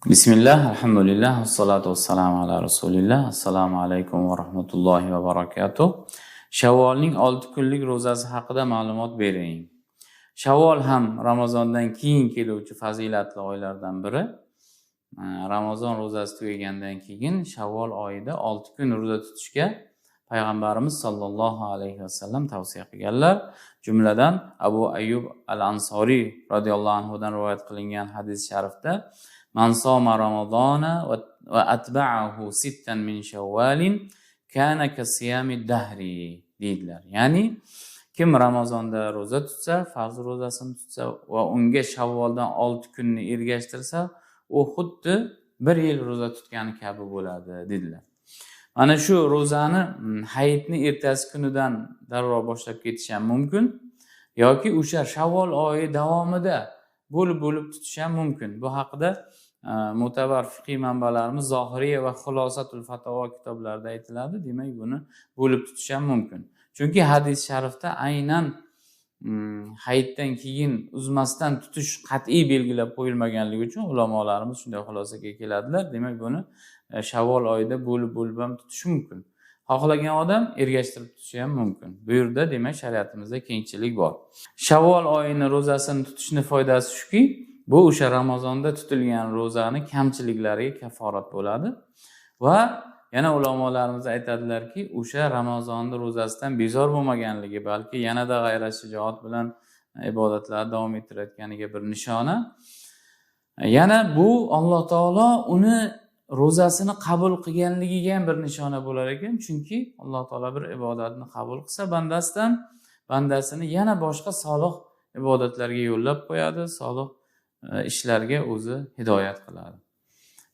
Bismillah, alhamdulillah, vassalatu vassalamu ala rasulillah. Assalomu alaykum va rahmatullohi va barakatuh. Shavvolning 6 kunlik ro'zasi haqida ma'lumot bering. Shavvol ham Ramazondan keyin keluvchi fazilatli oylardan biri. Ramazon ro'zasi tugagandan keyin Shavvol oyida 6 kun ro'za tutishga payg'ambarimiz sollallohu alayhi vasallam tavsiya qilganlar. Jumladan Abu Ayyub al-Ansoriy radhiyallohu anhu dan rivoyat qilingan hadis sharifda "Man soma Ramazona va atba'ahu sittan min Shawwalin kana kasiyami dahri" deydilar. Ya'ni kim Ramazonda ro'za tutsa, farz ro'zasini tutsa va unga Shavvoldan 6 kunni ergashtirsa, u xuddi 1 yil ro'za tutgani kabi bo'ladi dedilar. Mana shu ro'zani hayitni ertasi kunidan darrov boshlab ketish ham mumkin yoki o'sha Shavvol oyi davomida bo'lib tutish ham mumkin. Bu haqida mo'tabar fiqh manbalarimiz Zohiriya va Xulosatul Fatawo kitoblarida aytiladi. Demak, buni bo'lib tutish ham mumkin. Chunki hadis sharifda aynan hayitdan keyin uzmasdan tutish qat'iy belgilab qo'yilmaganligi uchun ulamolarimiz shunday xulosaga keladilar. Demak, buni Shavvol oyida bo'lib ham tutish mumkin. Xohlagan odam ergashtirib tutishi ham mumkin. Bu yerda demak shariatimizda kengchilik bor. Shavvol oyining ro'zasini tutishni foydasi shuki, bu o'sha Ramazonda tutilgan ro'zani kamchiliklariga kaforat bo'ladi va yana ulamolarimiz aytadilarki, o'sha Ramazonning ro'zasidan bezor bo'lmaganligi, balki yanada g'ayrat shijoat bilan ibodatlarni davom ettirayotganiga bir nishona. Yana bu Alloh taolo uni ro'zasini qabul qilganligiga ham bir nishona bo'lar ekan. Chunki Alloh taolo bir ibodatni qabul qilsa bandasini yana boshqa solih ibodatlarga yo'llab qo'yadi, solih ishlarga o'zi hidoyat qiladi.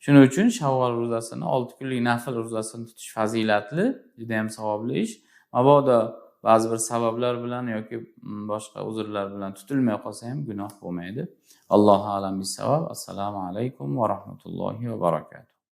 Shuning uchun Shavvol ro'zasini 6 kunlik nafl ro'zasini tutish fazilatli, juda ham savobli ish. Mabodo ba'zi bir sabablar bilan yoki boshqa uzrlar bilan tutilmay qolsa ham gunoh bo'lmaydi. Allohu a'lam bis-savob. Assalomu alaykum va rahmatullohi va barakatuh.